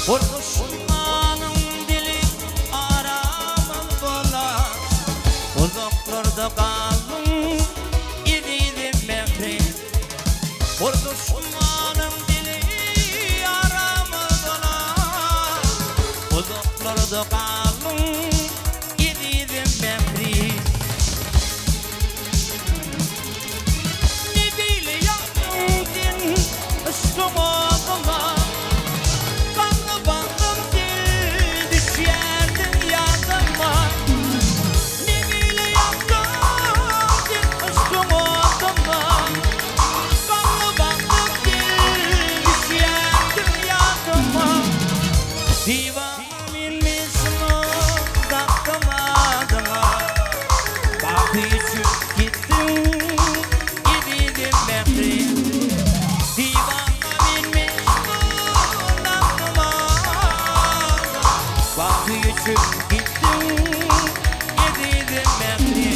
Konuşmanın dili aramız bular. Uzaklarda kaldım gididim mehri. Konuşmanın dili aramız bular. Uzaklarda kaldım gididim mehri. Ne biliyorsun din üstüme Divanın misli takmadıma bakışıp gittim gididim mehri. Divanın misli takmadıma bakışıp gittim gididim mehri.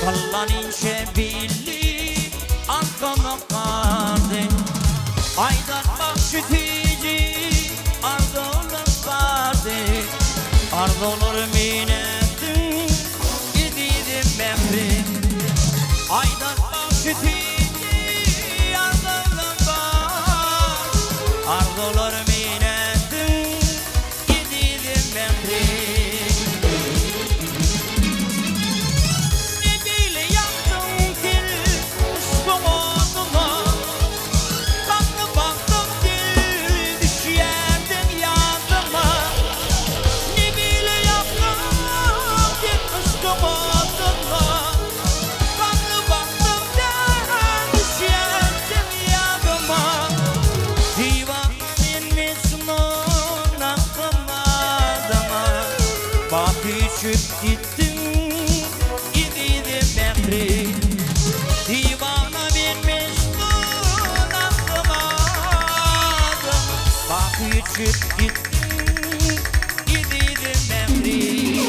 Kallan ince billi arkama kardı. Aydan bakşitici ardolar vardı. Ardolar minettim gididim mehri. Aydan bakşitici ardolar var. Ardolar minettim gididim mehri. Bakışıp gittim gididim mehri. Divana binmiş aklıma. Bakışıp gittim gididim mehri.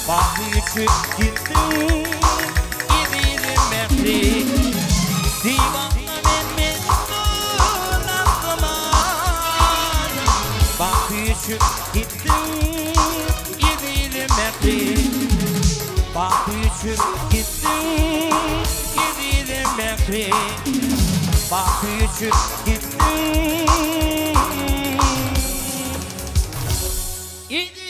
Bakışıp gittim gididim mehri. Divana binmiş aklıma. Bakışıp gittim gididim mehri. Bakışıp gittim gididim mehri. Bakışıp gittim gididim.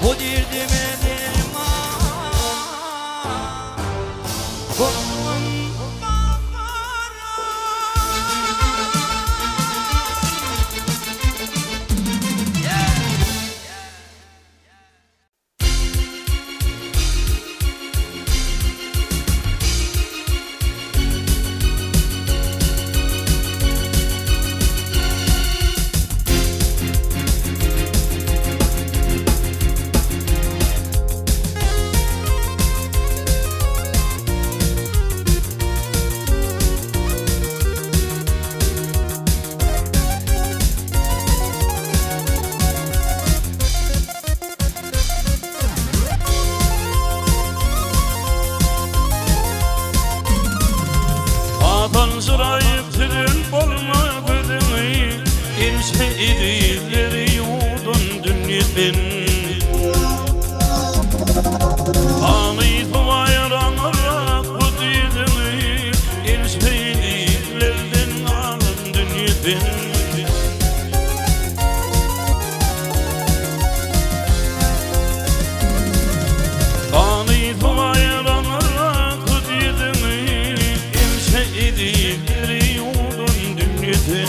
Bu derdime derman Kurban Atan sırayıp tülün bolma bödüğü İnse idileri yudun dünyetin Anı bayramırak bu didini İnse idilerden alın dünyetin Anı bayramırak bu didini İdikleri yudun dünyetin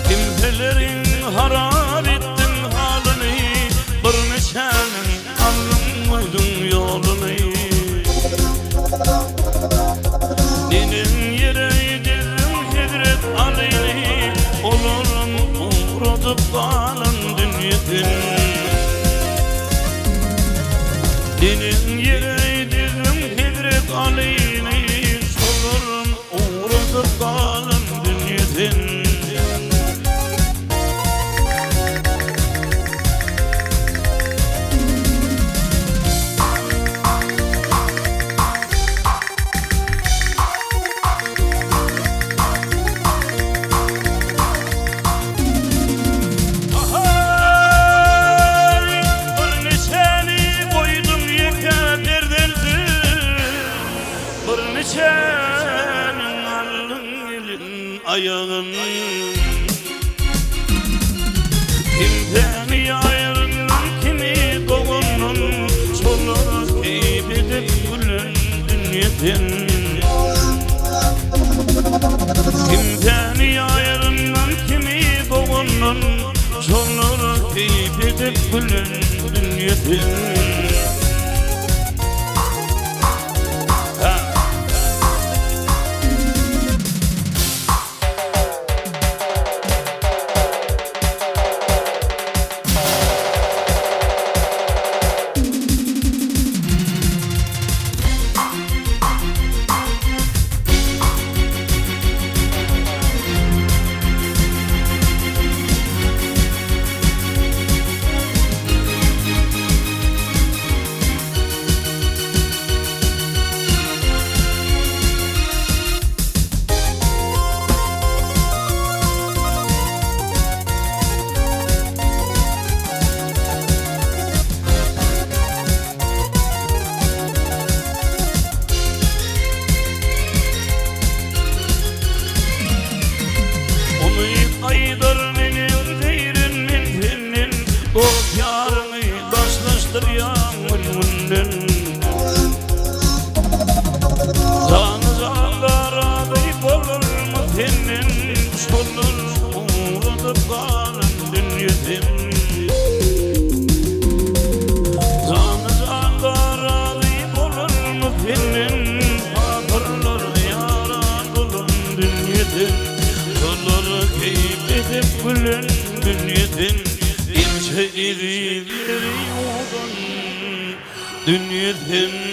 Kimselerin hararettin halini Bir neçenin anlamaydın yolunu Ninin yere dedim hedret aleyni Olurum uğradıp kalan dünyetin Dinin yere dedim hedret aleyni Solurum uğradıp kalan dünyetin Senin alın elin ayağın Kimden ayırın kimi doğunun Sonra kaybedip gülen dünyetin Kimden ayırın kimi doğunun Sonra kaybedip gülen dünyetin Aydır benim değirimin senin Dost yarını taşlaştır yağmurundan Canı canlara deyip olur mu senin Solur uğradıp kalan dünyetin Canı canlara deyip olur mu senin Hatırlar yara dolun dünyetin Solur kaybedip gülen dünyetin İnce irileri yudun dünyetin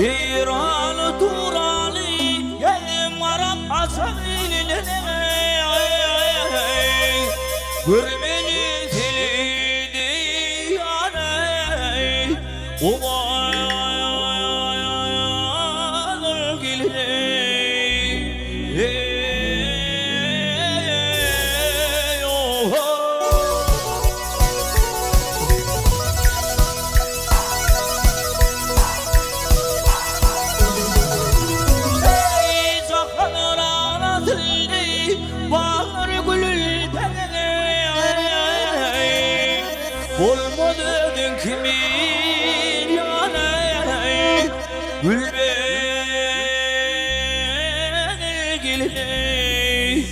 İran Turalı yedim Arap asabiline Gürmeni tilidi yaney Umarır giley Olmadın kimin yaney Gül beni giley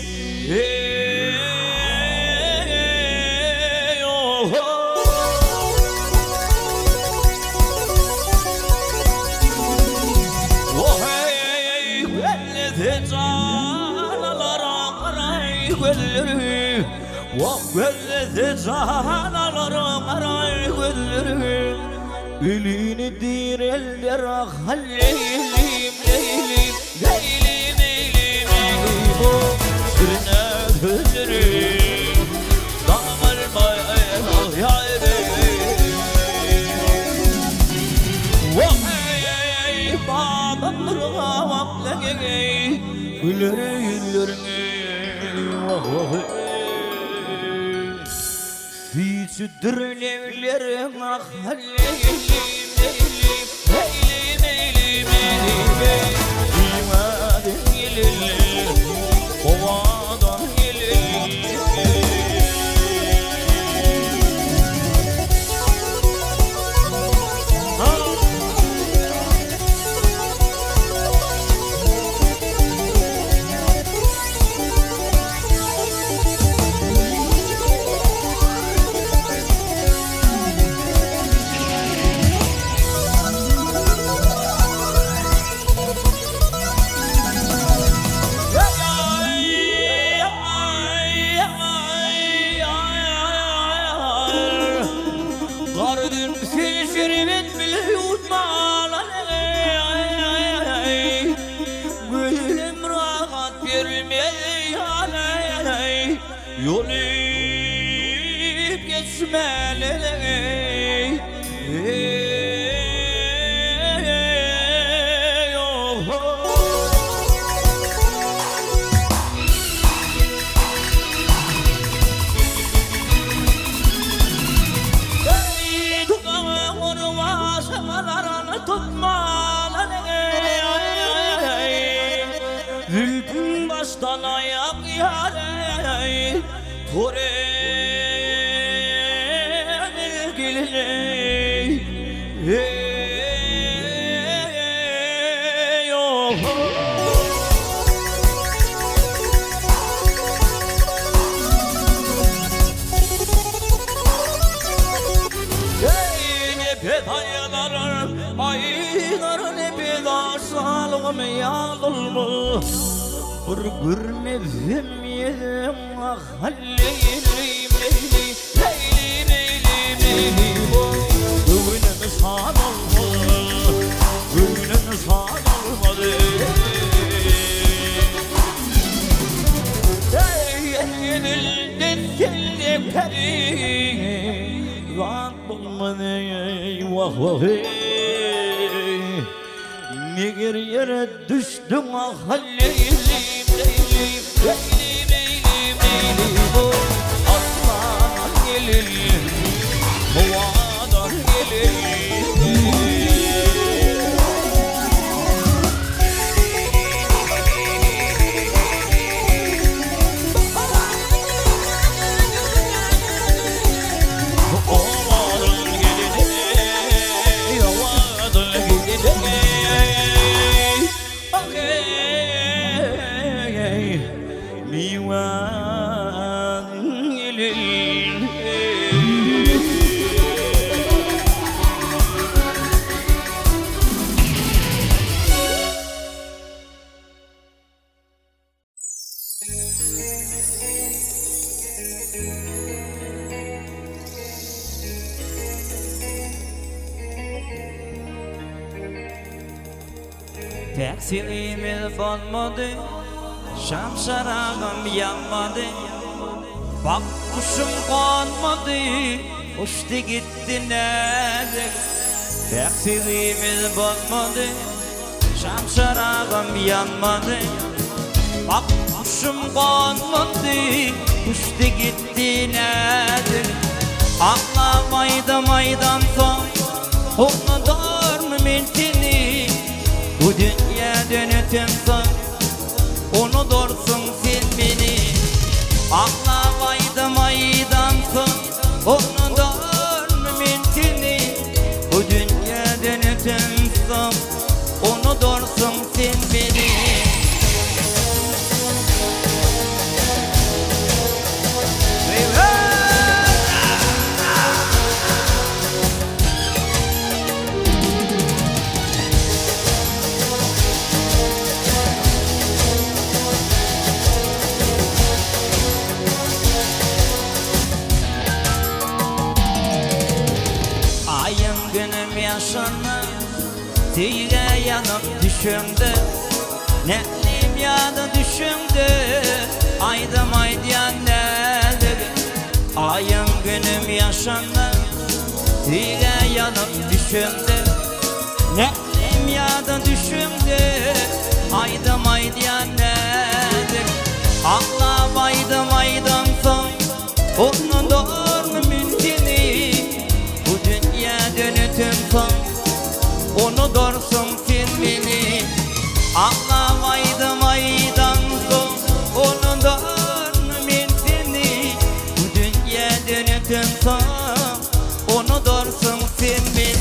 Oh hey Gülledi canalarım aray güllerim Oh gülledi canalarım aray güllerim Elini dir eller ah leylim leylim leylim leylim leylim Oh sürüne güllerim Damar bayan ah yârim Oh hey bağlarım ah leylim Güllerim Oh hey Fiçüdür levlerim ah leylim leylim leylim leylim leylim İmaden gelir kovadan gelir Gardın şerbet bile yutmalı Gülüm rahat vermeli Yol ip geçmeli Zülfün baştan ayak yâre Törenir gelir Pedaylarım aylarım ne pedasalım yalımı Bir görmedim yedim ah leylim leylim leylim leylim leylim Gönlüm sanılmadı Gönlüm sanılmadı Yenilden geldim kerim Rahat bulmadı vah vah Nigar yere düştüm ah leylim leylim leylim leylim leylim Aslan gelir Boğadan gelir Tekstilimiz olmadı, şam şarabım yanmadı. Bak kuşum konmadı, uçtu gitti nerede? Tekstilimiz olmadı, şam şarabım yanmadı. Bak kuşum konmadı, uçtu gitti nerede? Ağlamaydı maydan son, onu doğru miltini. Bu dünya dönütüm son, onu dorsun filmini. Ağlamaydı maydan son, onu doğru miltini. Bu dünya dönütüm son, onu dorsun filmini. Ayım günüm yaşanır, diye yanıp düşümdü. Netlim yanı düşümdü, aydım aydayan nedir? Ayım günüm yaşanır, diye yanıp düşümdü. Netlim yanı düşümdü, aydım aydayan nedir? Ağlamaydım aydan son, onun doğru mümkini. Bu dünya dönütüm son, onu dorsun filmini. Ağlamaydım aydan son, onu doğru mümkini. Bu dünya dönütüm son, onu dorsun filmini.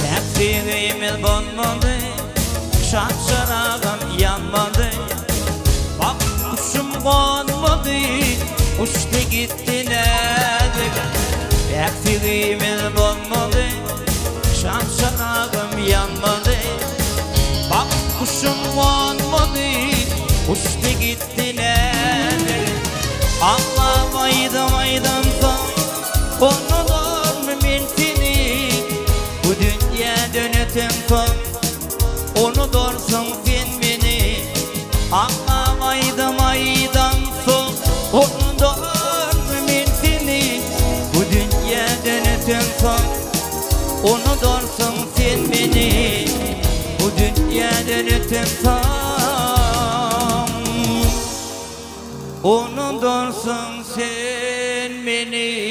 Tekstilimiz bulmadı, şan şarabım yanmadı. Bak kuşum konmadı, uçtu gitti nerede? Tekstilimiz bulmadı, şan şarabım yanmadı. Bak kuşum konmadı, uçtu gitti nerede? Ağlamaydım aydan son, onu doğru mümkini. Bu dünya dönütüm son, onu dorsun filmini. Ağlamaydım aydan son, onu doğru mümkini. Bu dünya dönütüm son, onu dorsun filmini. Bu dünya dönütüm son, onu dorsun filmini.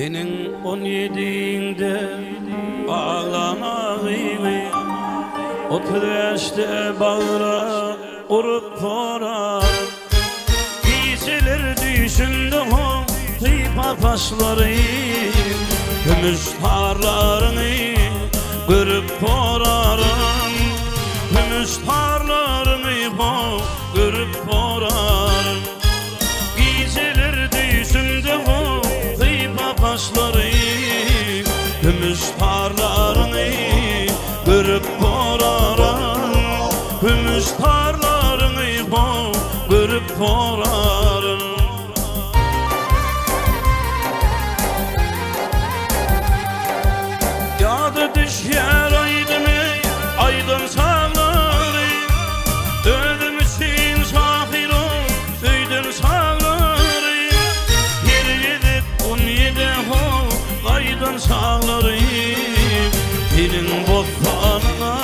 Senin 17'inde ağlamayı o kreşte bağıra urup korar. Giysiler düşündü o kıypa taşları, gümüş tarlarını görüp korarım. Gümüş tarlarını görüp korarım. Giysiler düşündü o kıypa taşları, gümüş tarlarını görüp korarım. Gümüş tarlarını görüp korarım. Yadı düşer aydın sağları, öldüm için şahir ol öydün sağları. Yer yedip 17 hol aydın sağları, senin bostanına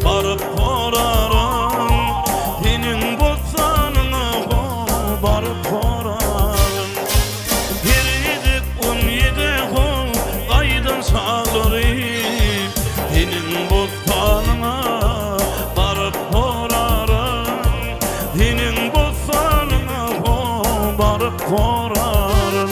varıp korarım. Senin bostanına varıp korarım. Yer yedip 17 hol aydın sağları, senin bostanına varıp korarım. Senin bostanına varıp korarım.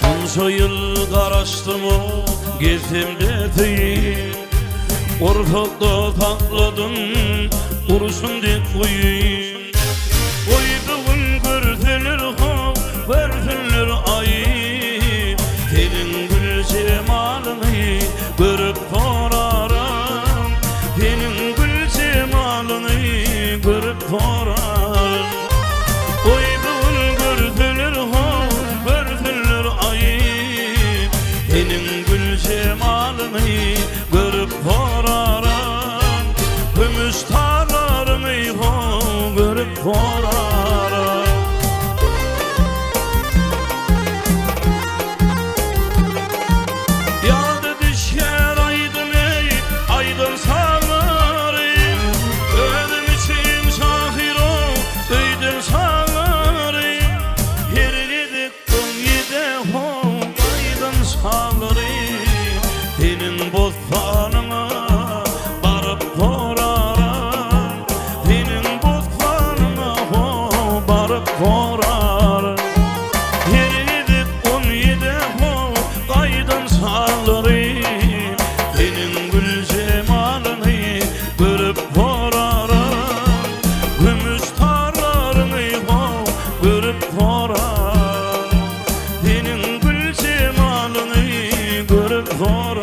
Şunca yıl karıştım o gezimde değil, ortalıkta takladım kurşun dik kuyu. Uyduğun görsünler ha, görsünler ayı, senin gül cemalını görüp korarım. Senin gül cemalını görüp korarım. Uyduğun görsünler ha, görsünler ayı, senin gül cemalını görüp korarım. Gümüş tarlarını görüp korarım. Yadı düşer aydın sağları, öldüm için şahir ol öydün sağları. Yer yedik 17 hol aydın sağları, senin bostanına varıp korarım. Senin bostanına varıp korarım. Yer yedik 17 hol aydın sağları, senin gül cemalını görüp korarım. Gümüş tarlarını görüp korarım. Senin gül cemalını görüp korarım.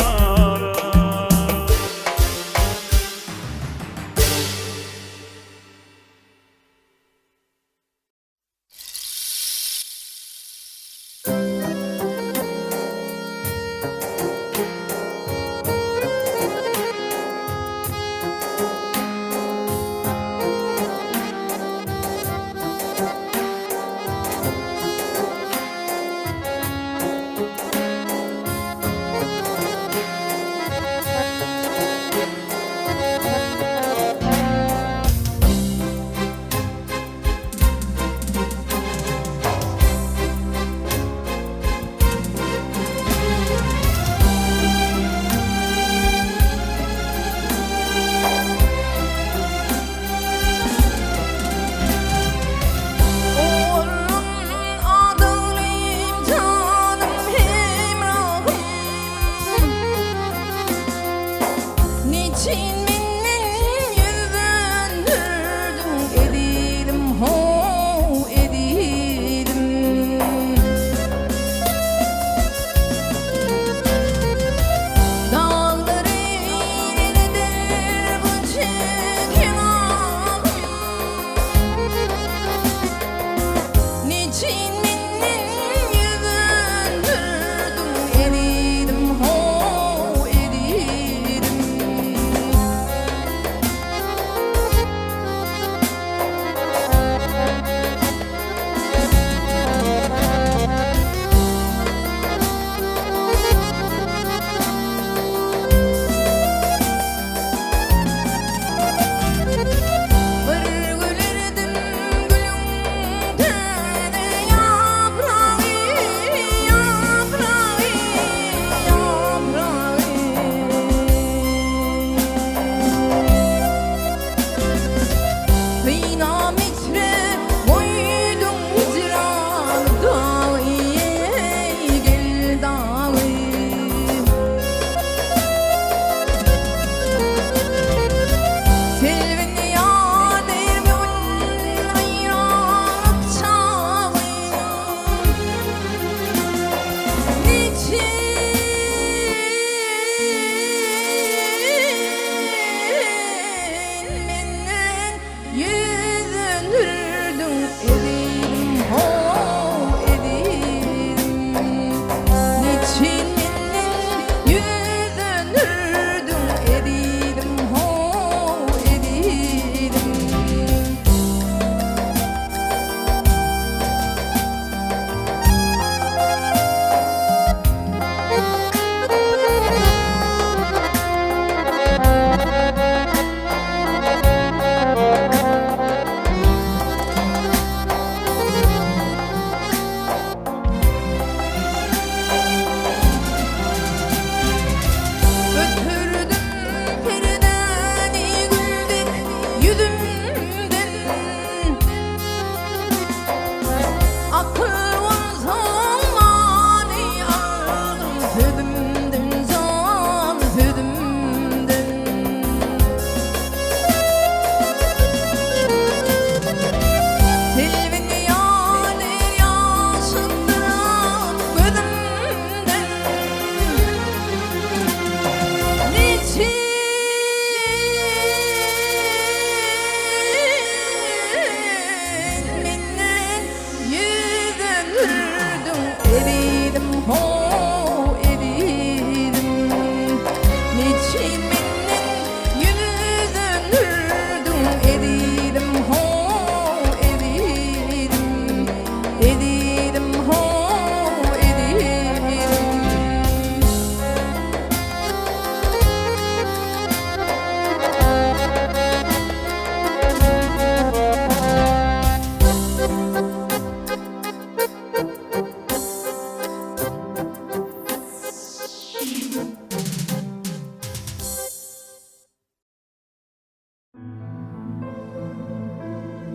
Niçin minnin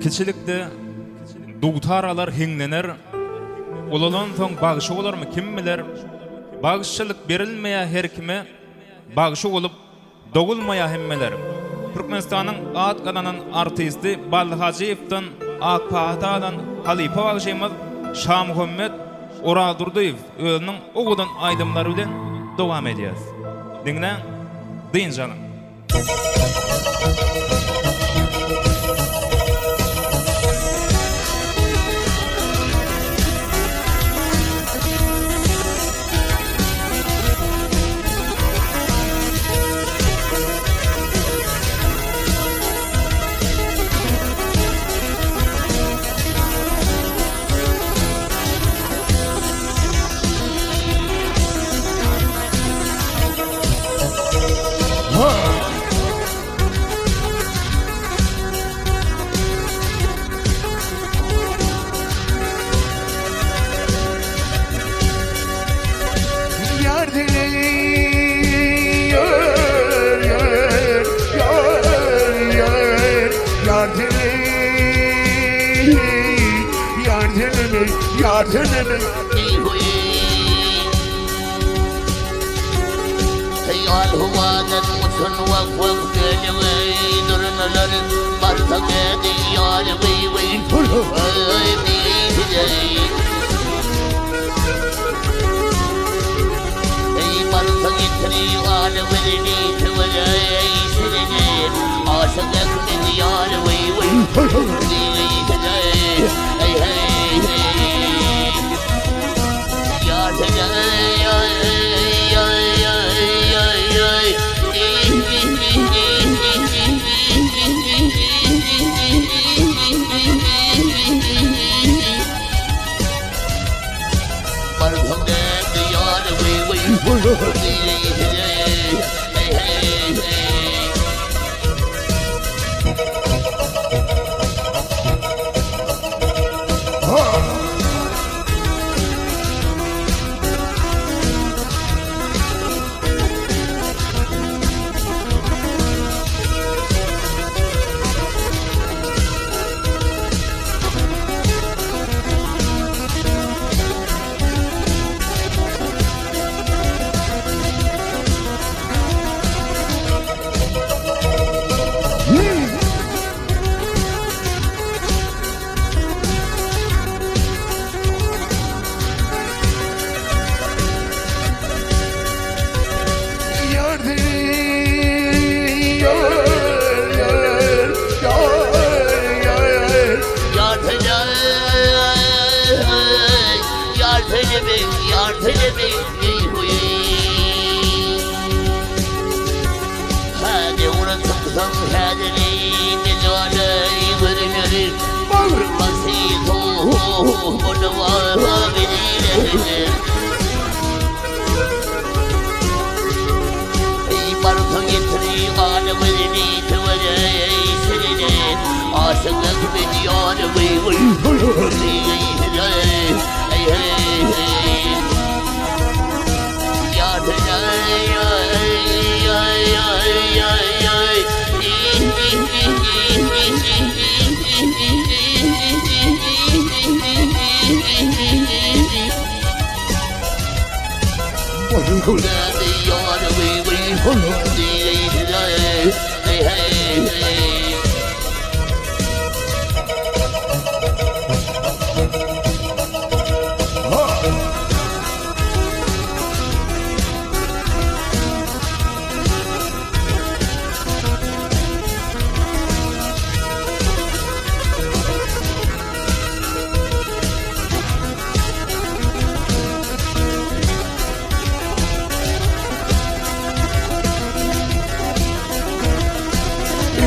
kiçilikde dugtaralar hiňlener. Olalan soň bagşy bolarmy kim biler? Bagşylyk berilmeýä her kime bagşy bolup dogulmaýa hemmeler. Türkmenistanyň at kananyň artisti Baldy Hajiýewden Akpahtadan Halipa bagşymyz Şam Muhammed Oral Durduýew özüniň ogudan aýdymlary bilen dowam edýär. Diňle diýin janym.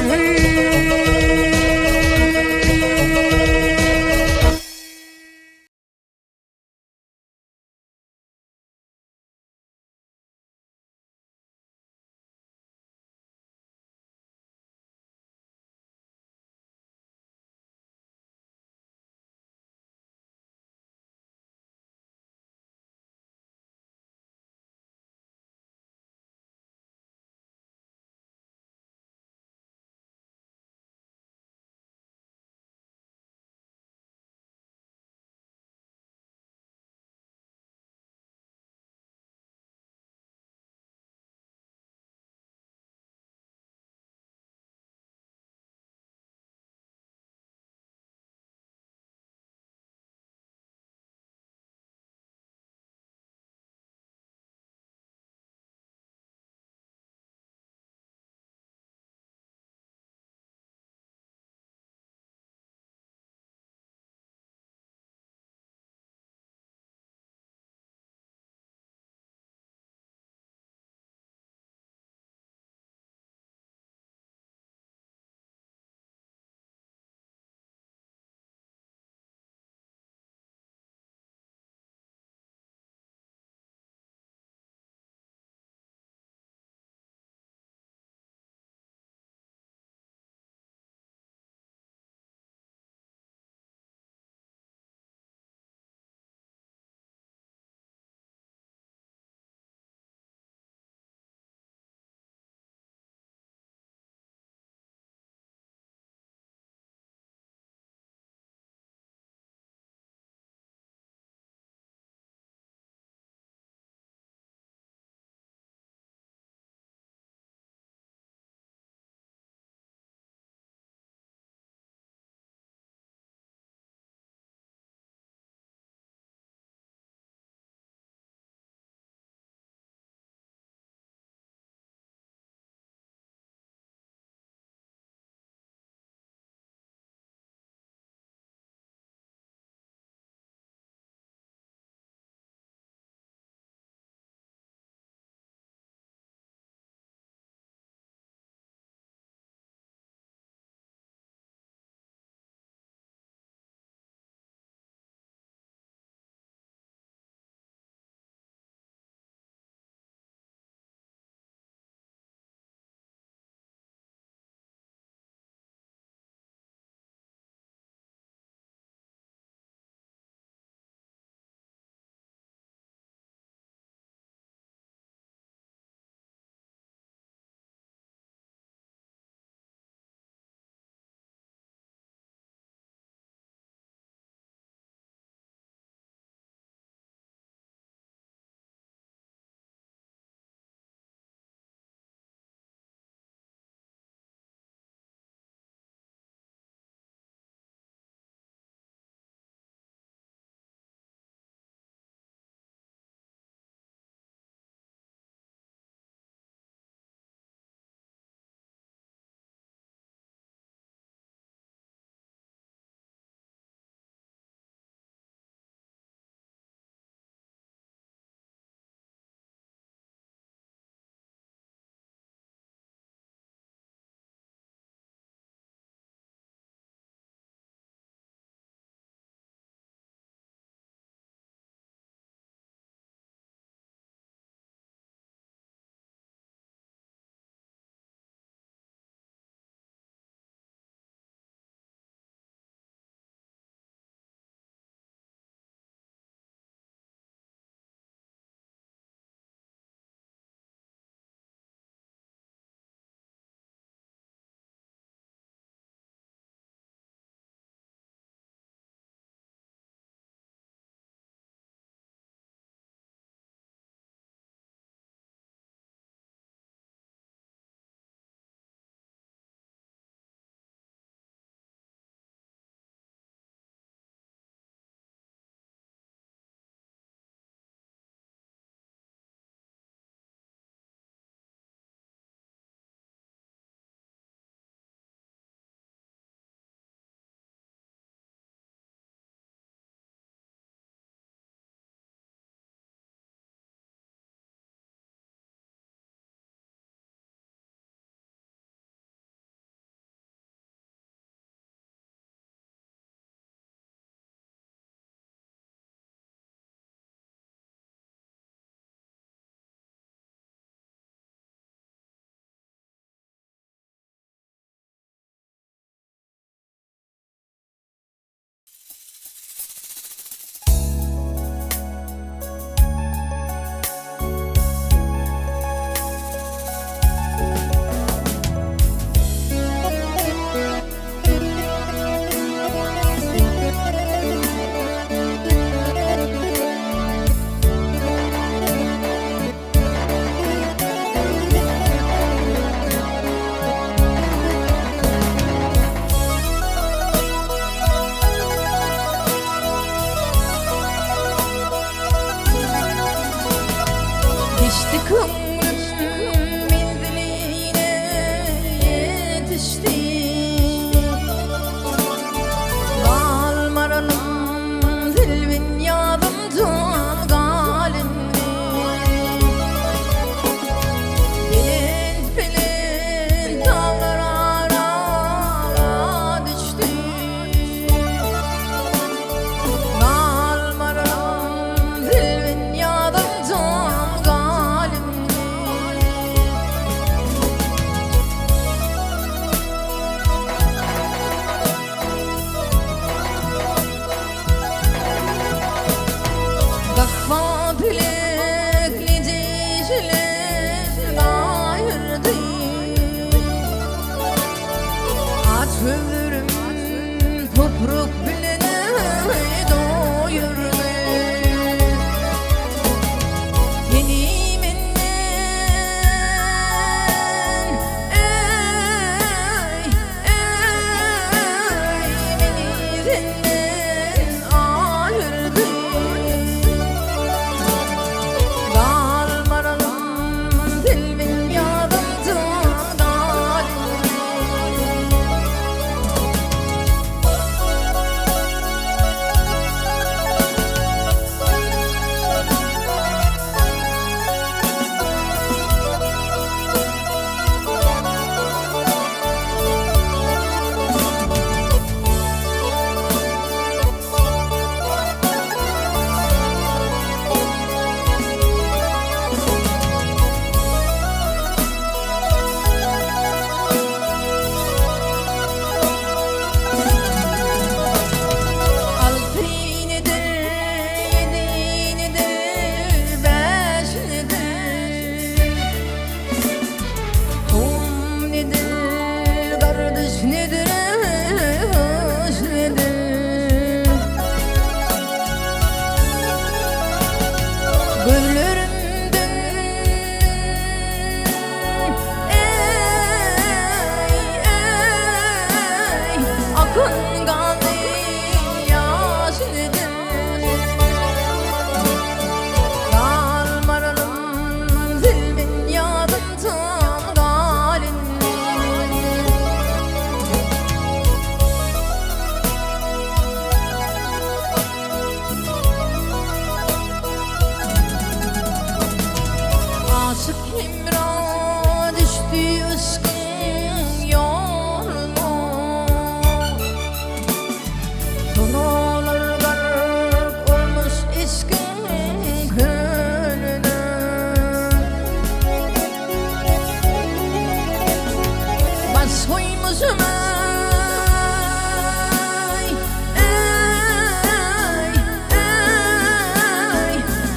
Hey, Kıngalı yaşlıdır Darmaralım zilmin yadımdan galin Aşık İmran düştü ışkın yoluna Tonalar garip olmuş işkin könlüne Bas koymuşum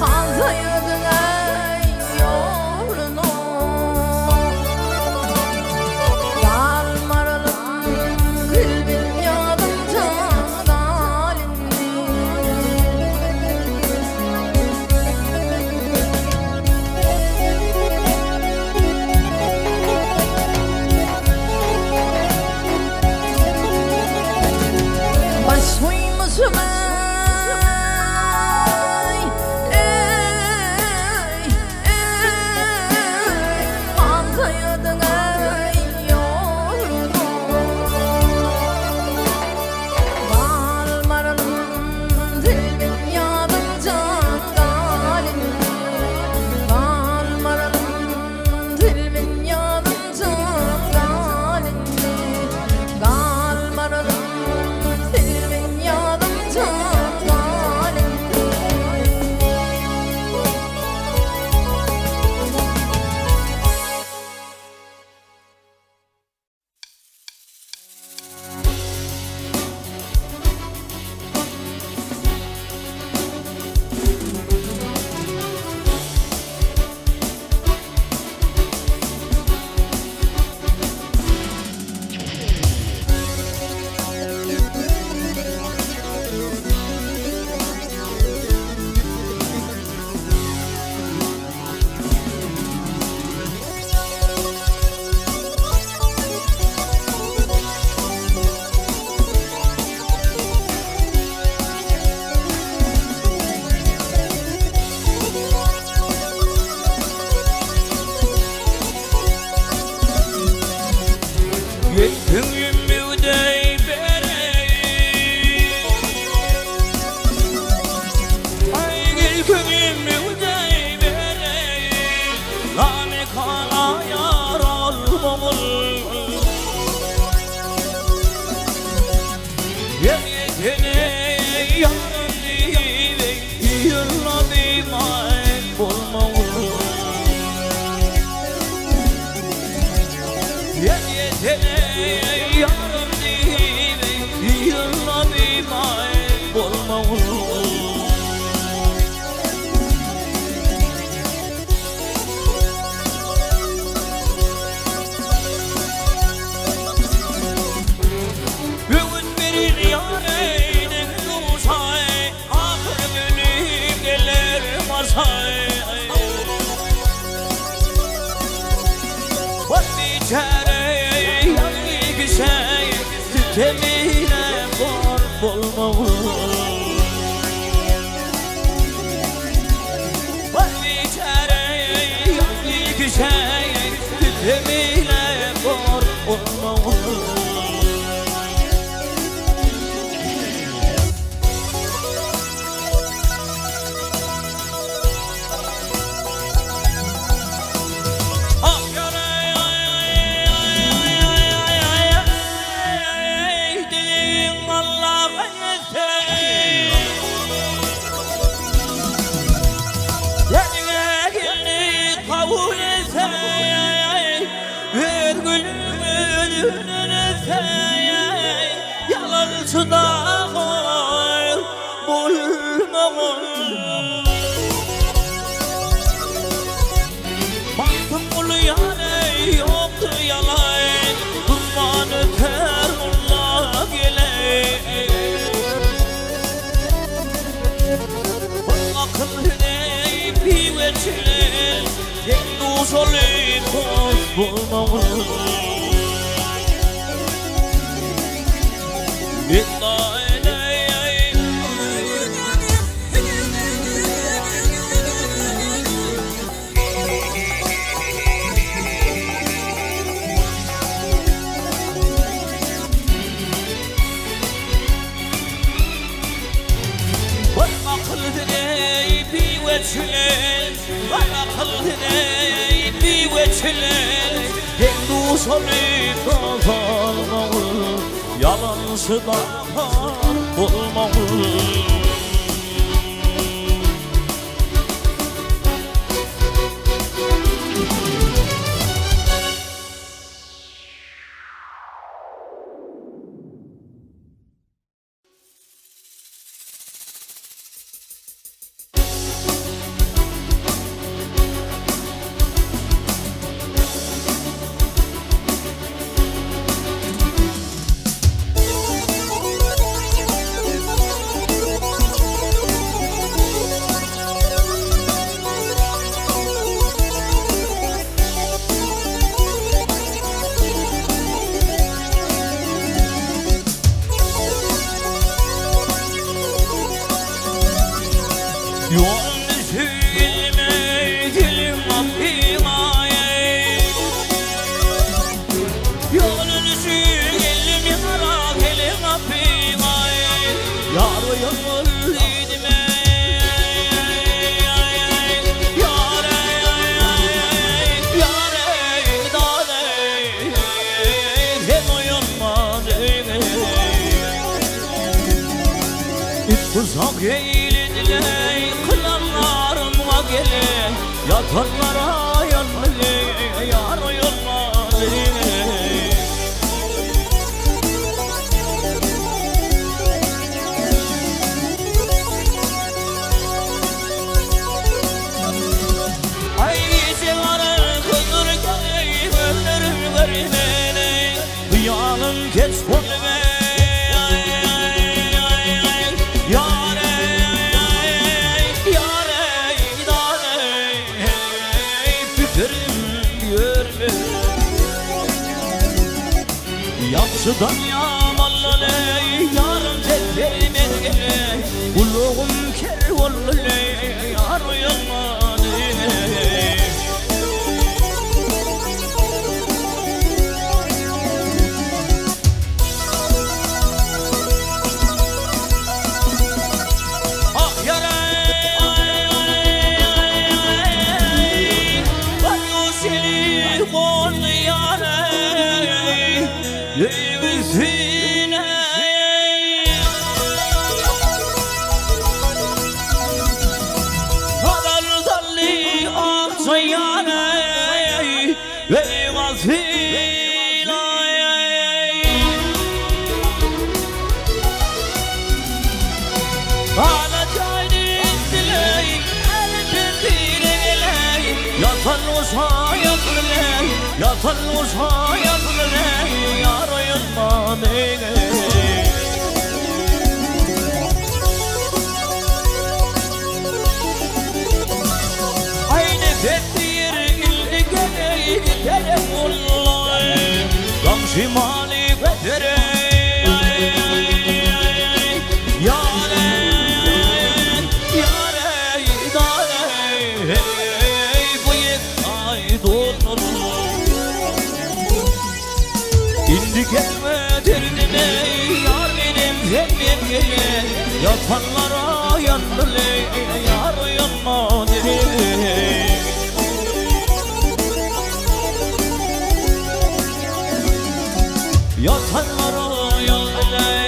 Hazayadın ey yoluna Darmaralım kalbin yadımda dalindi Baş koymuşum Anzayadın ey yolunu Darmaralım zilmin yadımca galindi Darmaralım zilmin yadımca galindi Darmaralım zilmin yadımca galindi Gönlüm müdey berey Ay gel gönlüm müdey berey Lame kana yar olmamın Yemyetine yarın diye Yırladım ay olmamın Yemyetine yarın diye Yırladım ay olmamın Bugün verir yareynin uzay Ahır bölüm gelir masay Bak bir çare yanı güzel Tütemine korp olmamın Bak bir çare yanı güzel Tütemine korp olmamın Yalancıda koy bulmamın Baktım ulu yane yoktu yalan Kurban öter Allah gele Akıl hüne bir veçile Yendu soli koz bulmamın veçilen Bana kıldın bir veçilen Dendu solit kazanmalı Yalansı da olmalı Uzak eğlendiler kılanlarıma gele Yatanlara yanmalı yar yanmalı Ay sevarı kızır geleyim ölürüm vermene Dünyanın geç kolüme Yaksıdan yamanlı yarım tedberim etgele Kulluğum kervanlı yar yanmalı Ah yaray Banyo seni kol yaray Leyvizine Hadar dalli aksayane Leyvizine Hala cayni diley elbirley Yatan olsa yapıley Yatan olsa yapıley Yar yanmalı Aynı fettir ildi geley Gidelim vallahi Gam şimali fettere İndi gelme derdine yar benim zemmim gele Yatanlara yanmalı yar yanmalı Yatanlara yanmalı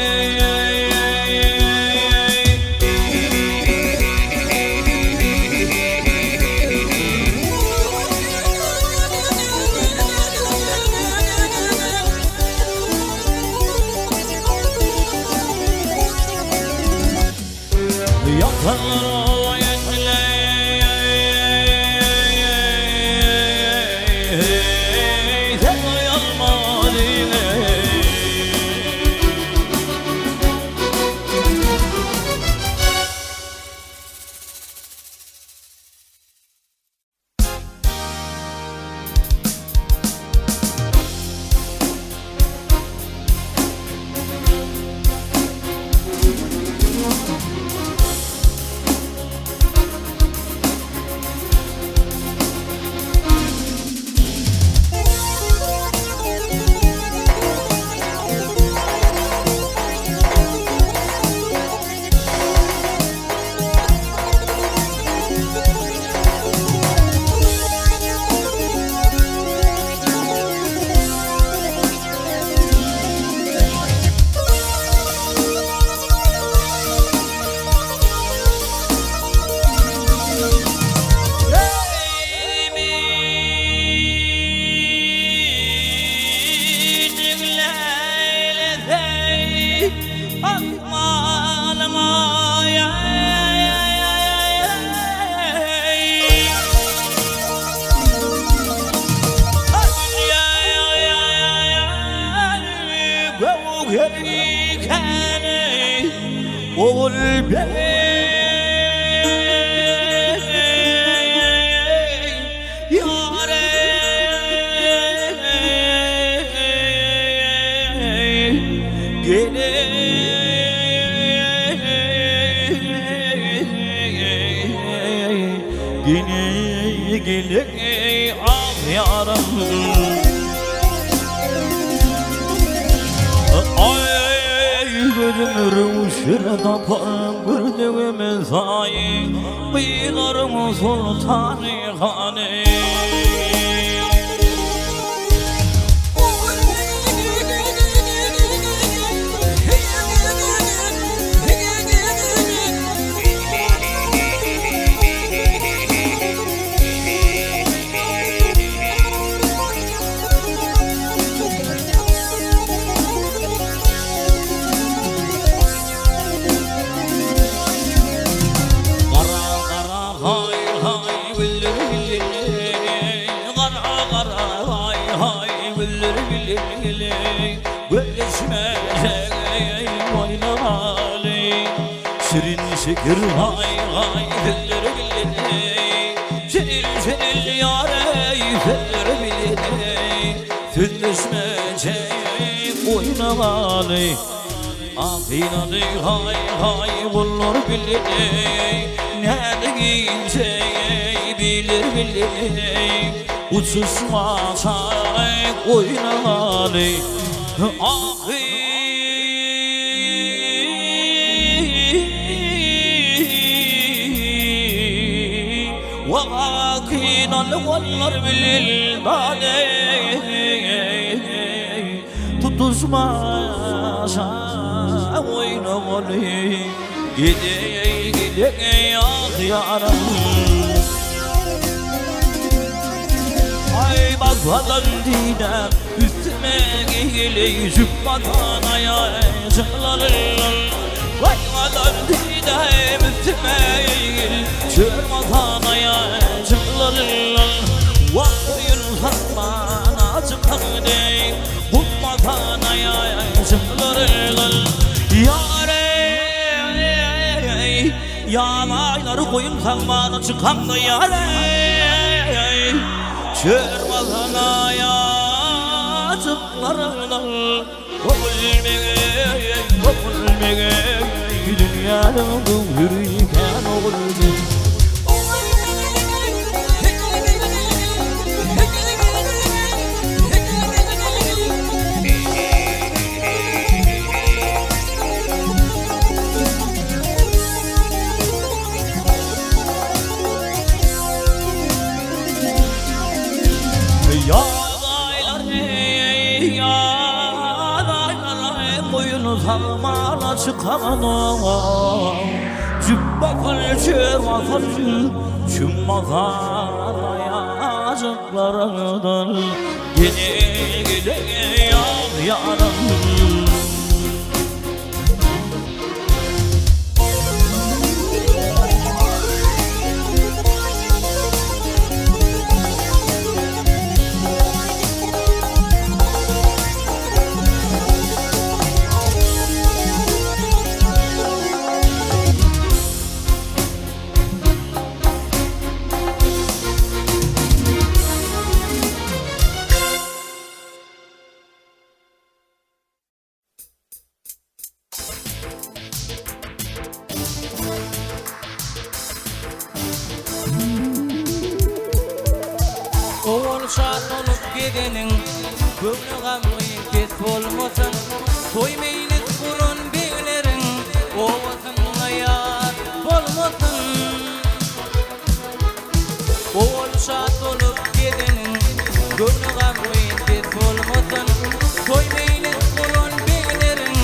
Yatanlara yanmalı Gele ah yaram ay gözümün ışığı tapar gördüğüm sayı bıyıklarım sultanı hane Şirin şeker hay hay diller bilene Şenil şenil yare diller bilene Tüllüşmece oynamalı Afinadı hay hay bulur bilene Nerede giyeceği bilir bilene Uçuşmasa oynamalı وغاكين الولر بالبالي تطزما شاوين غلي gidey ah yaram Ay bakmadan didem üstüme giyili Zübbatan ayacaklarım Bakmadan didem üstüme giyili Zübbatan ayacaklarım Vakfir fatmana çıkardım Bakmadan ayacaklarım Yare Yanayları koyun sanmana çıkandı yare Çırmadan ayacıklarından Ölmeye Dünyanın hürriyken oldu Zamana çıkamam Cübbatan çırmatan Çümmatan ayacıklarından Gele yar yaram Oğul şat olup gidenin Gönlü gamlayın ket olmasın Toy meylit kurun beylerin O vatanına yar olmasın Oğul şat olup gidenin Gönlü gamlayın ket olmasın Toy meylit kurun beylerin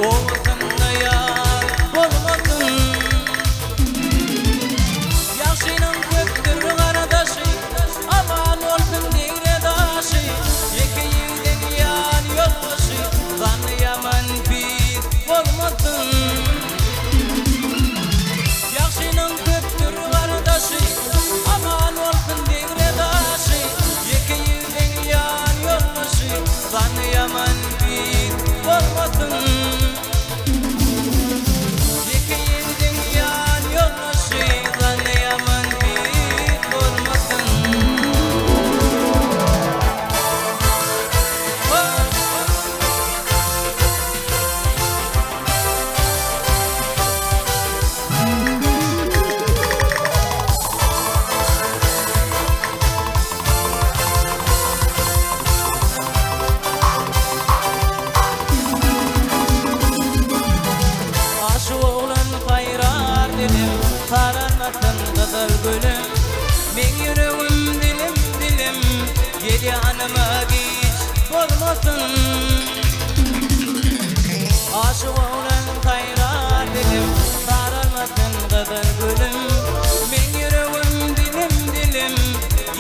O vatanına yar olmasın Yaşının köktür kardeşi Aman olsun dine daşı Yeke yiğden yan yolbaşı Kanı yaman bir olmasın yaman bir olmasın. İki yildin yan yoldaşı zanlı yaman bir olmasın. Aşı oğlan kayrar dilim, taranmasın kadar gülüm. Men yüreğim dilim dilim, gel yanıma geç olmasın. Aşı oğlan kayrar dilim, taranmasın kadar gülüm. Men yüreğim dilim dilim,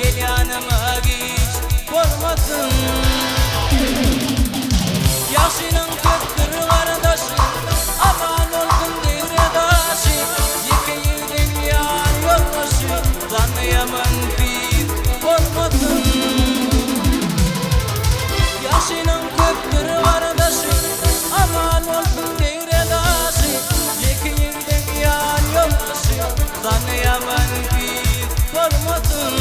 gel yanıma geç olmasın. Yaşının köktür kardeşi, aman olsun devredaşı. İki yildin yan yoldaşı, zanlı yaman bir olmasın. Yaşının köktür kardeşi, aman olsun devredaşı. İki yildin yan yoldaşı, zanlı yaman bir olmasın.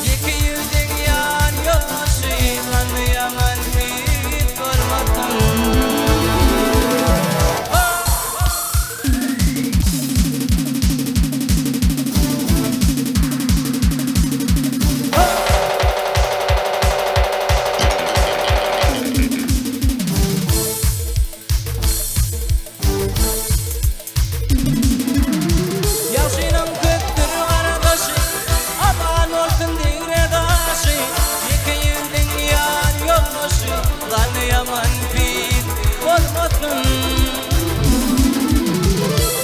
İki yildin yan yoldaşı, zanlı yaman bir olmasın. Yaşının köktür kardeşi, aman olsun devredaşı. İki yildin yan yoldaşı, zanlı yaman bir olmasın.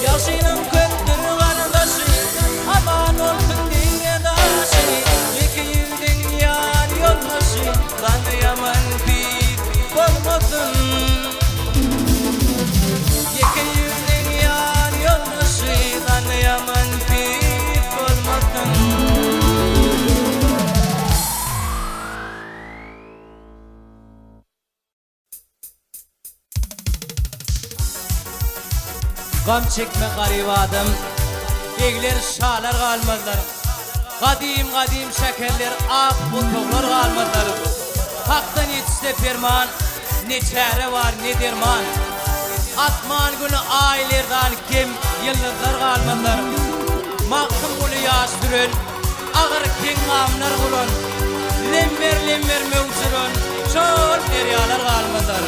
Yaşının köktür kardeşi, aman olsun devredaşı. İki yildin yan yoldaşı, zanlı yaman bir olmasın. İki yildin yan yoldaşı, zanlı yaman bir olmasın. Gam çekme garip adam, egler şalar kalmazlar. Kadim şekerler, ak butonlar kalmazlar. Haktan yetişte ferman, ne çare var ne derman. Atman günü aylardan kim yıldızlar kalmazlar. Mahkum gülü yaş sürün, ağır king amlar kulun. Lemmer mevzurun, çol deryalar kalmazlar.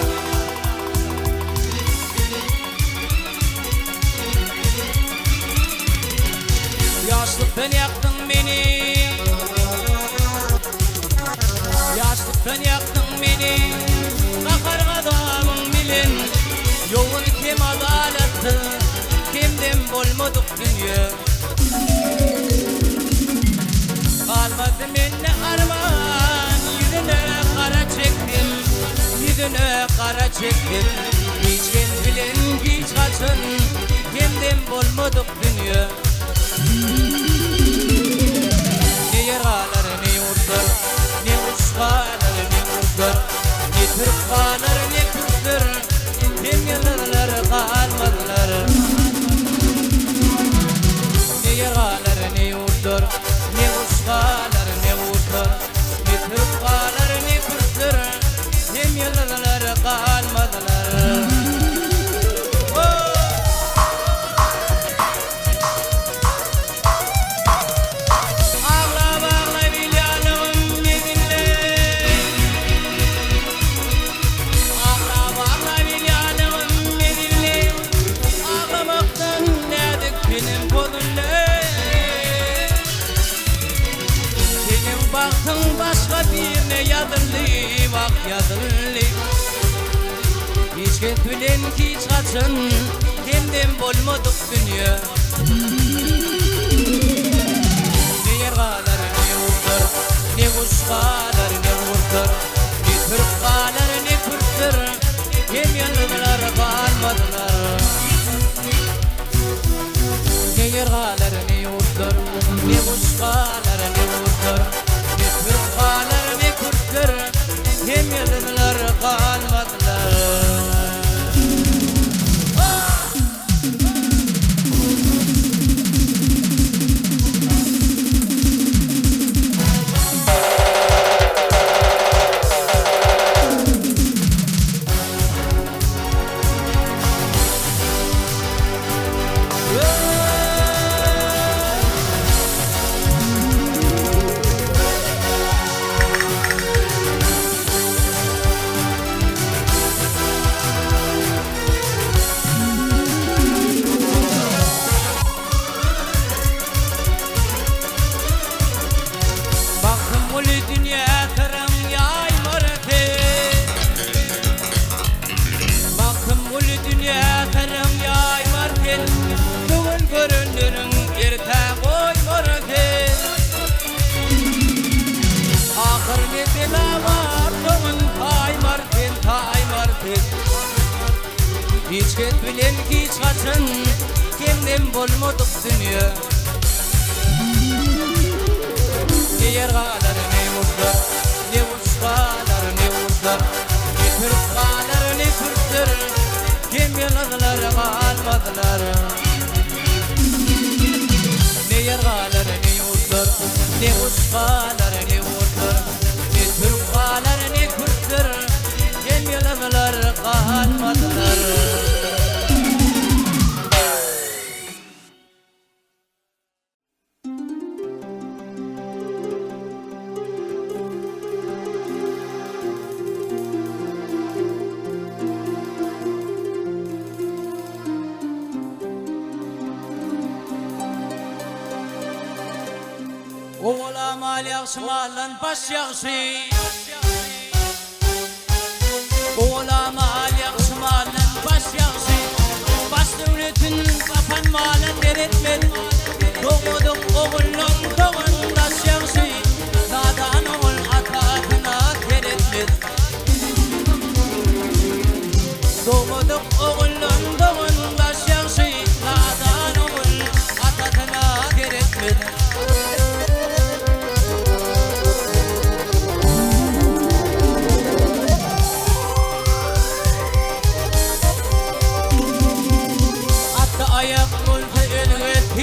Yaşlıktan yaktın beni, yaşlıktan yaktın beni. Bakar adamın bilin, yolun kim adaletli, kimden bolmadık dünya. Kalmadı minne arman, yüzüne kara çektim, yüzüne kara çektim. Geçen bilin geç kaçın, kimden bolmadık dünya. Ne yaralar ne yurtlar, ne uçkalar ne kurtlar, ne Türkkalar ne Kürtler, hem yıllar kalmadılar. Ne yaralar ne yurtlar, ne uçkalar ne kurtlar, ne Türkkalar ne Kürtler, hem yıllar kalmadılar. Baktın başka birine yazılı, bak yazılı. Hiç getülen hiç kaçın, kendin bolmadık dünya. Ne yergalar ne yurtlar, ne kuşkalar ne vurtlar, ne Türkkalar ne Kürtler, hem yanlılar kalmadılar. Ne yergalar ne yurtlar, ne kuşkalar ne vurtlar, Türkkalar ne Kürtler, kim yıldılar kalmadılar. Baktım ulu dünya kırım yaymardı. Baktım ulu dünya kırım yaymardı. Bugün göründürün erta koymardı. Ahır ne bela var bugün taymardı. Hiç ket bilen hiç kaçın kimden bulmadık dünya. Ne yergalar ne vurdur, ne uçgalar ne vurdur, ne Türkgalar ne Türktür, kim yaladılar kalmadılar. Ne yergalar ne vurdur, ne uçgalar ne vurdur, ne Türkgalar ne Türktür, kim yaladılar kalmadılar. Oğla mal yaxşı mallan baş yaxşı. Oğla mal yaxşı mallan baş yaxşı. Baş devletin kapan malın veretmedi. Doğuduk oğulun doğundaş yaxşı. Nadan oğul atatına teretmedi. Doğuduk oğulun doğundaş yaxşı. Nadan oğul atatına teretmedi. Ayak buldu elbet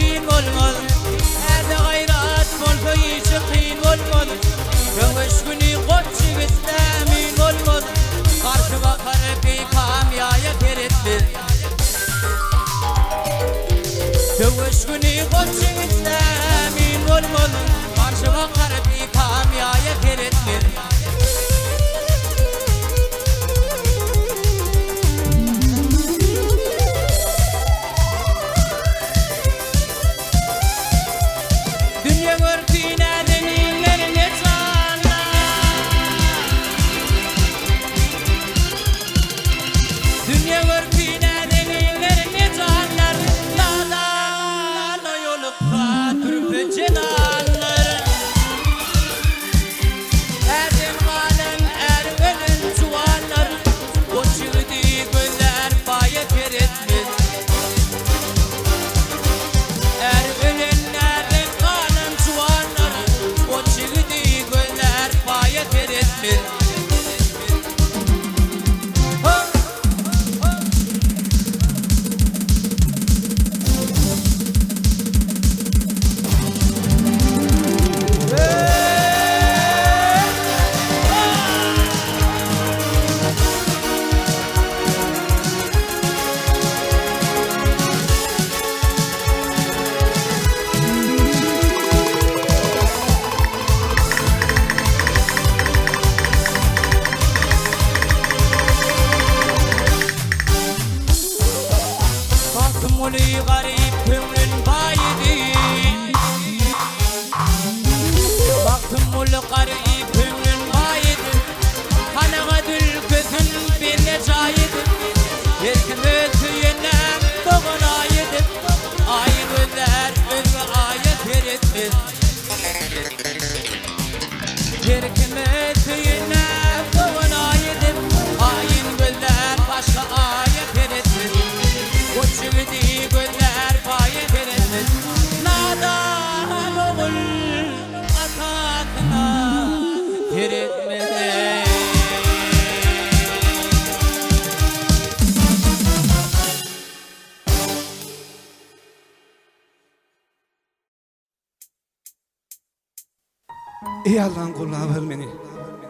Ey Allah'ın kulağı ver meni.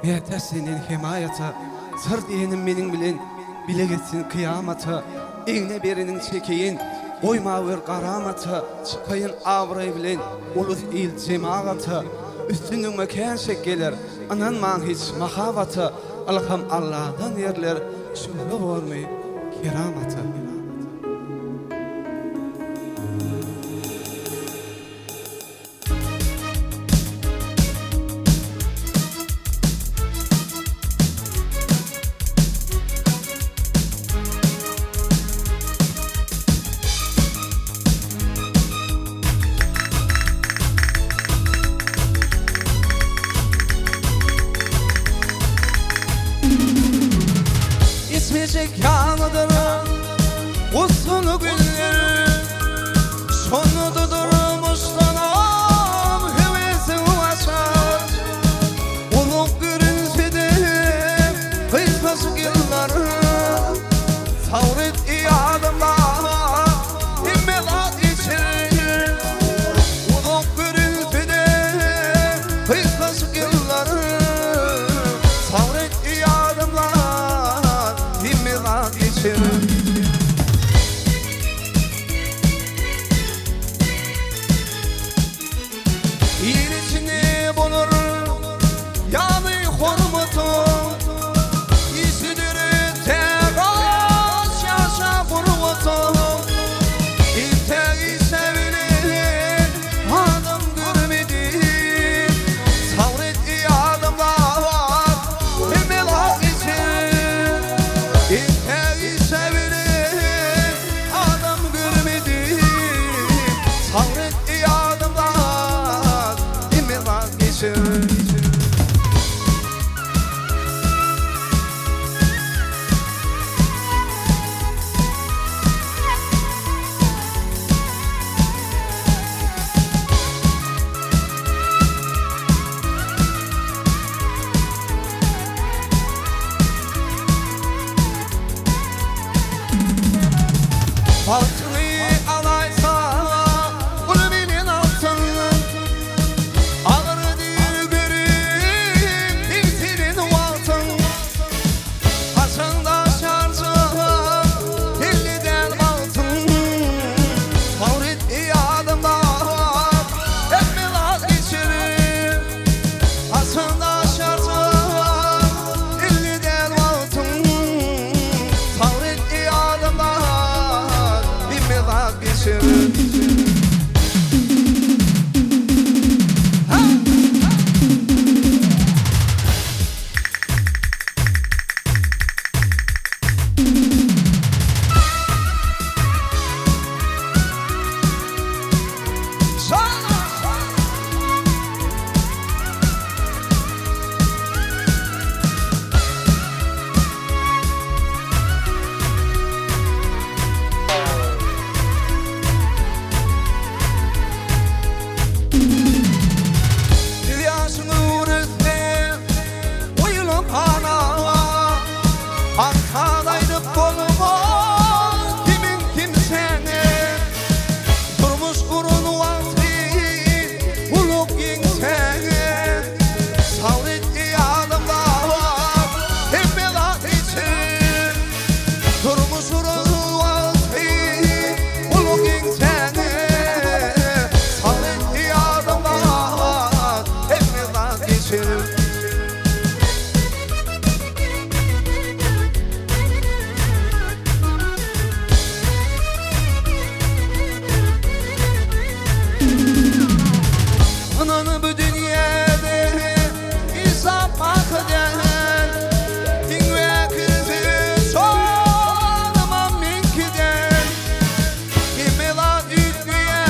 Mehter senin himayata. Sır diyenim benim bilen. Bile geçsin kıyamata. İğne berinin çekeyin. Oyma ver karamata. Çıkayın avray bilen. Ulus il cemaata. Üstünün mekan şekkeler. Ananman hiç mahavata. Alham Allah'tan yerler. Şüpheli varmayı keramata. İsmicek yanıdır uzun günleri sonu durdurmuş tanım hevesi açar Uluk görünsede kıytmaz yılları Savret iyi adımlar himmelat içerir Uluk görünsede kıytmaz yılları Savret iyi adımlar himmelat içerir İyisini bulur yanı hormutu İsidir teras yaşa burmutu İlteyi sevilir adam görmedi Savret iyi adımlar himmelat içerir İlteyi sevilir adam görmedi Savret iyi adımlar himmelat geçirir Altını alaysa bunu bilin altın Alır değil görün iltinin altın Açında şarjı elliden altın Savret iyi adımlar hep melat geçirir Açında şarjı elliden altın Savret iyi adımlar himmelat geçirir Arkadaydı kolumuz kimin kimsene Durmuş kurun vakti uluk yinsene Savret iyi adımlar hep melat için Durmuş kurun vakti uluk yinsene Savret iyi adımlar hep melat için Ananı bu dünyada hesap hakeden Din ve kızı sormam minkiden Himmelat yüklüye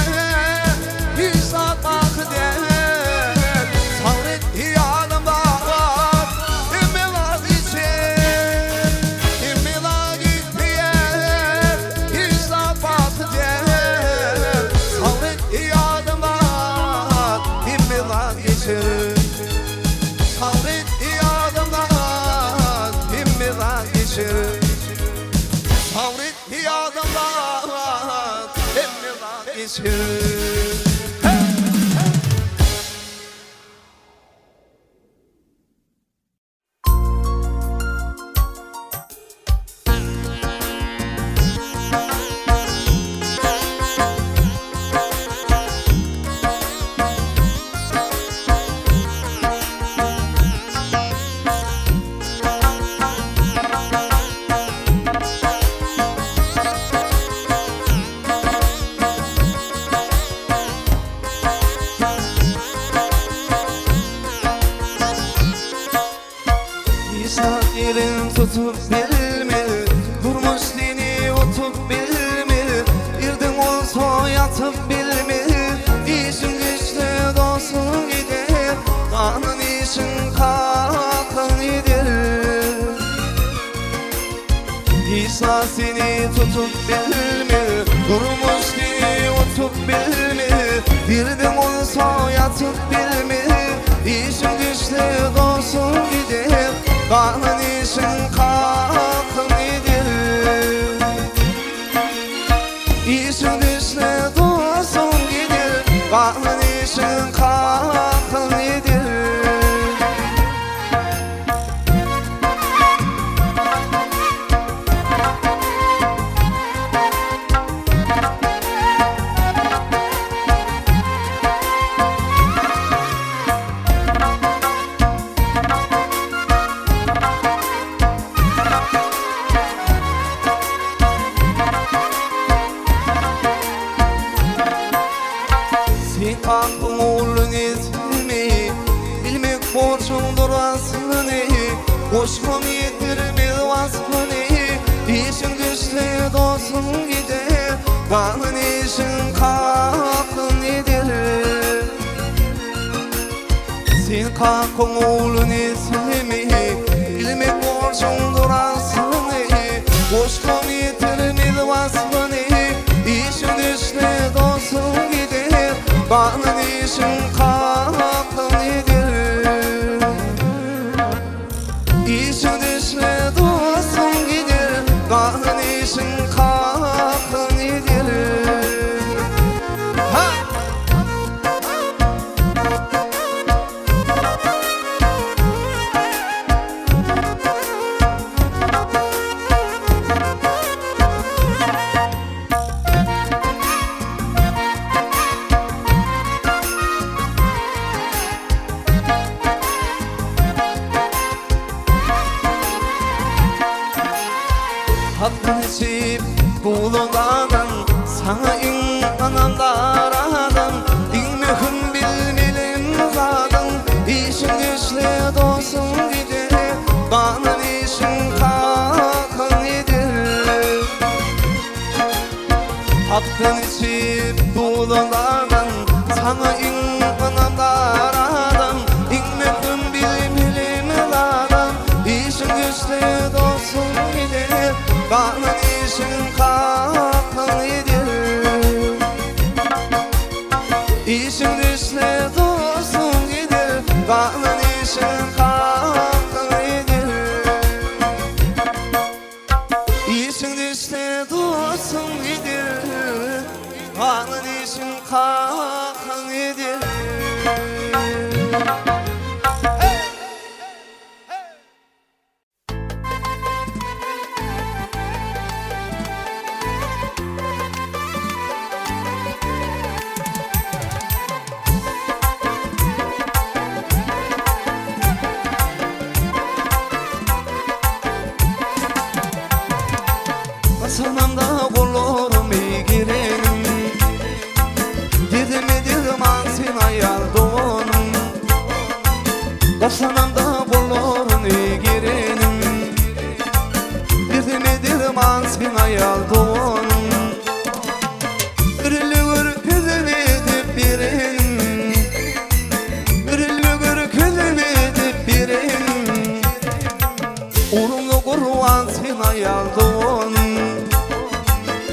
hesap hakeden Savret iyi adımlar himmelat için Himmelat yüklüye hesap hakeden Savret iyi adımlar himmelat geçirir Savret iyi adımlar himmelat geçirir Savret iyi adımlar himmelat geçirir İsa yerin tutup bilme, durmuş dini otup bilme, irdim olsa yatıp bilme, işin güçlü dostun gider, kanın işin kalkın gider. İsa seni tutup bilme, durmuş dini otup bilme, irdim olsa yatıp bilme, işin güçlü dostun gider, kanın işin kalkın gider. İşin güçlü dostun gider, kanın işin kalkın gider. Sen aklın oğlun etme, bilmek borcundur aslını, koşmam yetirmez vasfını, işin güçlü dostun gider, kanın işin kalkın gider. Sen kalkın oğlun etme, bilmek borcundur aslını, koşmam yetirmez vasfını, işin güçlü dostun gider, kanın işin kalkın gider. İşin güçlü dostun gider, kanın işin kalkın gider. Ha! Hakkını sevip kulundan, sana inananlar adam, İlmihim bilmelim zaten, işin güçlü dostun gider, kanın işin kalkın gider. Hakkını sevip kulundan, sana inananlar adam, İlmihim bilmelim zaten, işin güçlü dostun gider, kanın işin kalkın gider. İşin güçlü dostun gider, kanın işin kalkın gider. İşin güçlü dostun gider, kanın işin kalkın gider. Basamamda kollarım iyi girenim, dedim edim ansın ayar doğanım. Basamamda kollarım iyi girenim, dedim edim ansın ayar doğanım. Ürülür közüm edip birenim, ürülür közüm edip birenim, uğrumda kurvan sen ayar doğanım.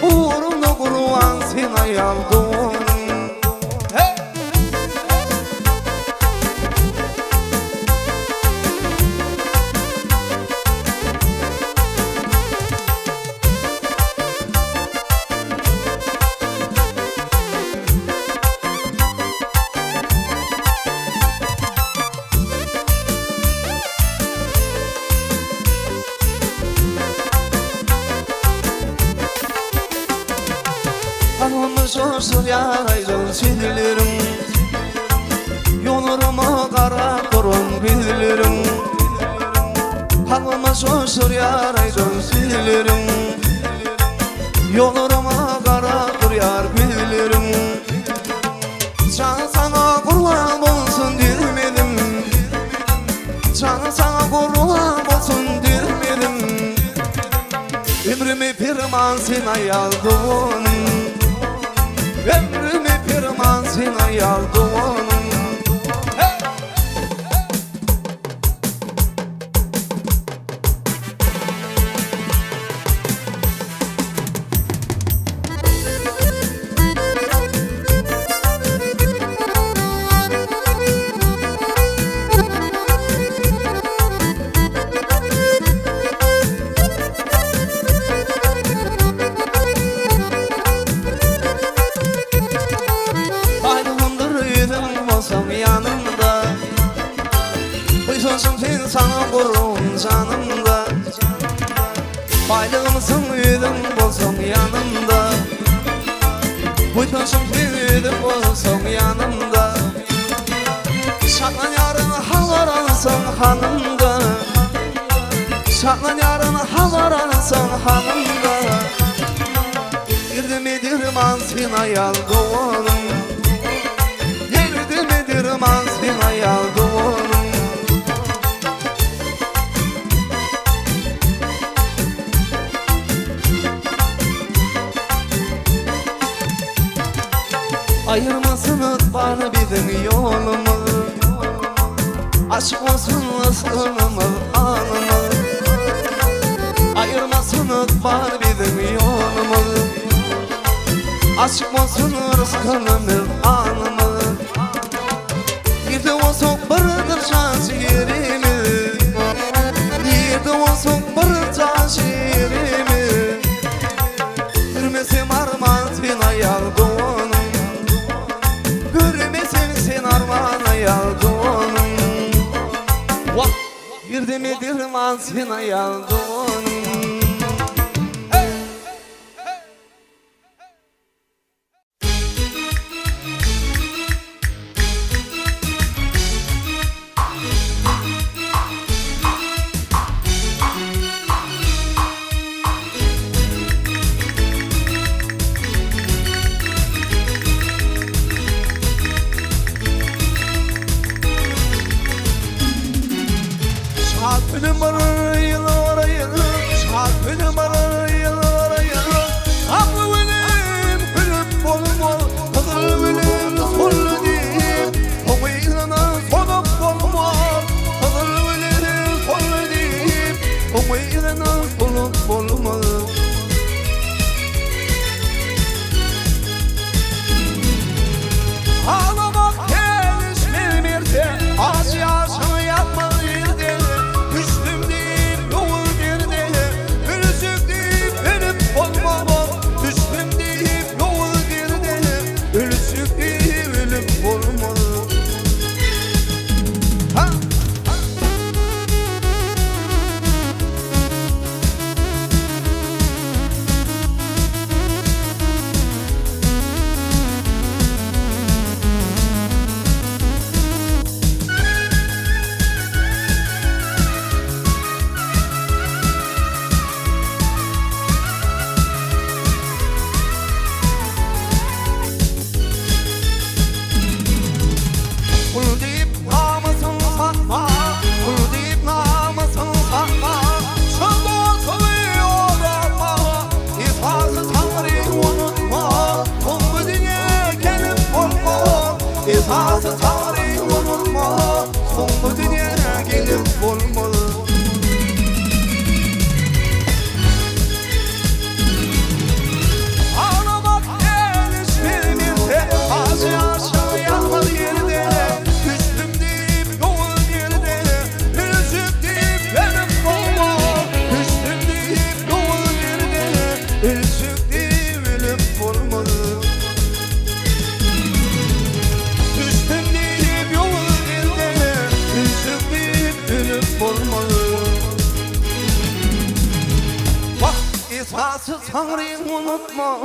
Uğrumda kurvan sen ayar doğanım. Kanımı coşur yaraylı sinirlerim, yollarıma kara kurun bilirim. Kanımı coşur yaraylı sinirlerim, yollarıma kara kur yar bilirim. Can sana kurban olsun demedim, can sana kurban olsun pirman sen ayaldın, ömrümü pirman sen ayaldın. Yanımda Uyuyorsun sen sana vurun canımda Baylığımsın üyüm bolsun yanımda Uyuyorsun sen üyüm bolsun yanımda Şaklan yarın havaransın hanımda Şaklan yarın havaransın hanımda Girdim edirman sen ayal doğanım Dirman sen ayaldın. Ayırmasın bana bizim yolumu Aşk olsun ıslımı anımı Ayırmasın bana bizim yolumu Aşk olsun ıslımı anımı Nerede olsun barıdır şaşirimi Nerede olsun barıdır şaşirimi Görmesim arman sen ayaldın Görmesim sen arman ayaldın Vah! Nerede mi dirman sen ayaldın Benim arayın arayın benim arayın arayın Aklı benim benim bolum ol Kızıl benim solu deyip Oğuylana sonup bolum ol Kızıl benim solu deyip Oğuylana sonup bolum ol Ağlamak geliş bilmirdi Acı yaşını yapma yerde Düştüm deyip yol girdi Ölüsük deyip ölüp olmama Düştüm deyip yol girdi Ölüsük deyip ölüp olmama Ha! Kul deyip namusunu satma Kul deyip namusunu satma Şunda olsun yorulma İsası Tanrı'yı unutma Son dünya gelip olma İsası Tanrı'yı unutma Son dünya gelip olma Ağlamak geliş bilmirse Acı yaşını yapma yerde Düştüm deyip yol girdi Ölüsük deyip ölüp olma Düştüm deyip yol girdi Ölüsük deyip ölüp olma Düştüm deyip yol girdi Ölüsük deyip ölüp olma Bak İsa'sız Tanrı'yı unutma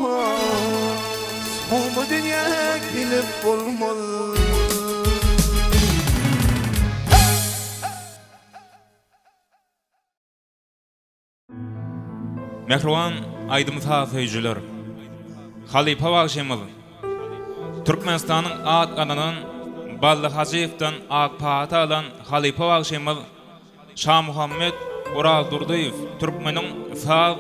Son bu dünya gelip olmalı Mehruan aydımı tafeycüler Halipa Bağışemalı Türkmenistan'ın Ağat Anan'ın Ballı Hacıyev'den Akpaat'a alan Halipa Bağışemalı Şah Muhammed Ural Durduyev Türkmen'in sağ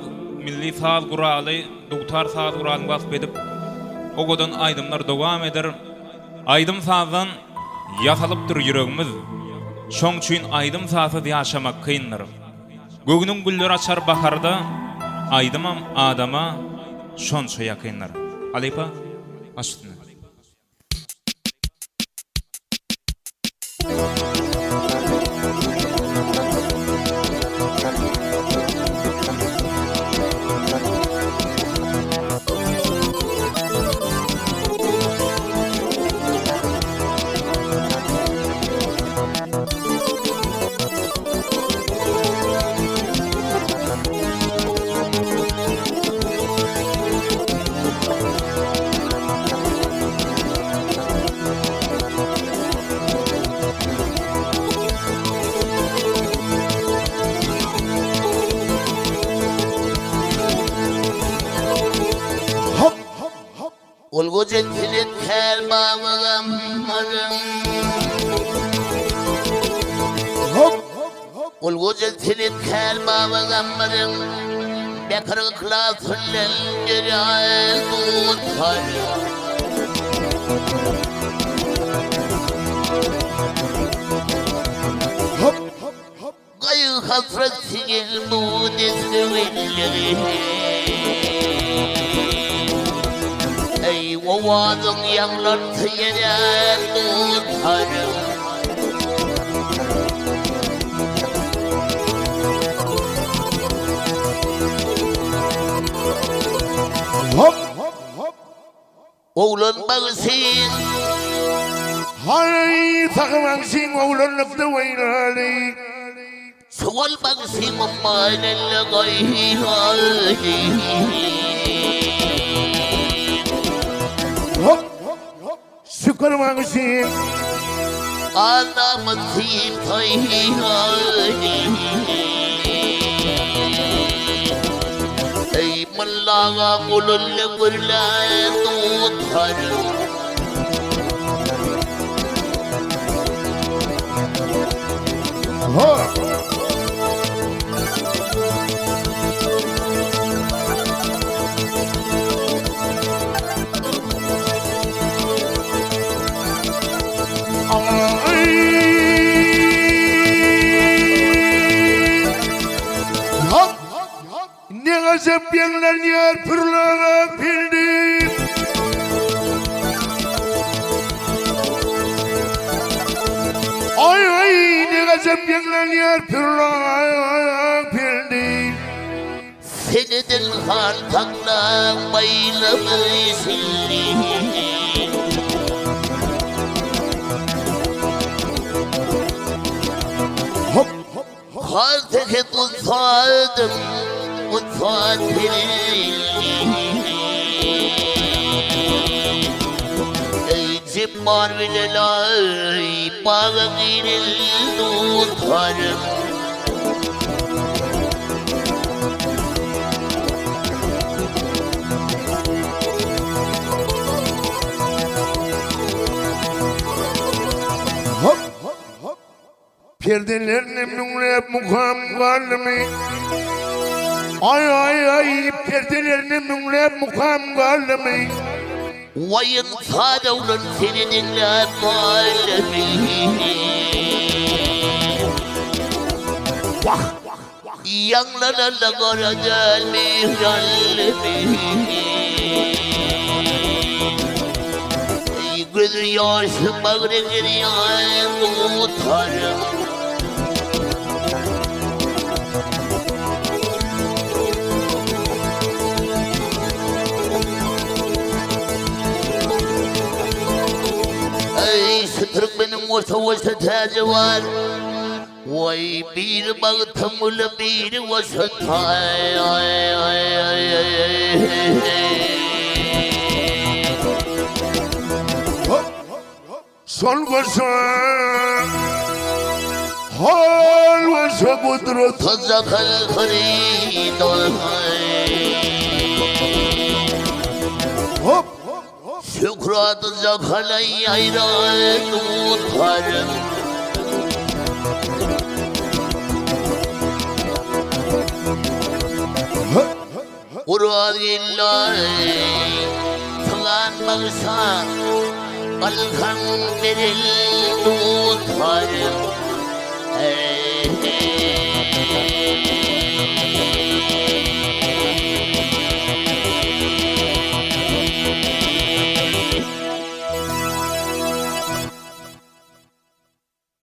milli saz guraly, dugtar saz guralyny basp edip ogodan aýdymlar dowam eder. Aýdym sazdan ýasalypdyr ýüregimiz. Şoň üçin aýdym sazyz ýaşamak kyndyr. Gögüniň gülleri açar baharda, aýdymam adama şonça ýakynlar. Alypa, açdyň. Olgu cennet her bağım marım. Olgu cennet her bağım marım. Bekarıkla tüllen geri tutar. Gayı hasret sigil bu desveleri. Ey vavadın yanlartı yere tutarım. Oğlan bağısın. Hay takmansın oğlanlıkta veylali. Sual bağısın ammanelle gayhali. Şükürmansın. Anamızın tayhali. Ey mallağa kululle gürle tutarım. Ne gazap yerler yer pırlağa bildim. Ay ay ne gazap yerler yer pırlağa bildim. Senedin han takla baylamışsın. Hazreti tutsadım, utsadım. Ey cimbar bilelay, bağın inil tutarım. Perdelerini münlep mukam kalmi. Ay ay ay perdelerini münlep mukam kalmi. Vayın sadavlun seninle malemi. Yanlarına görecel mihrallemi. Gözü yaşlı bağrı geriyen tutarım. Ey sütürk benim vasa tacı var. Vay bir bağıtımlı bir vasa tay. Ay ay ay ay. Sol vasa hal vasa kudret. Tazakal karidoy. Hop Şükrat zakalay ayran tutarım. murad illa Tılan bağırsa Alkan beril tutar Hey hey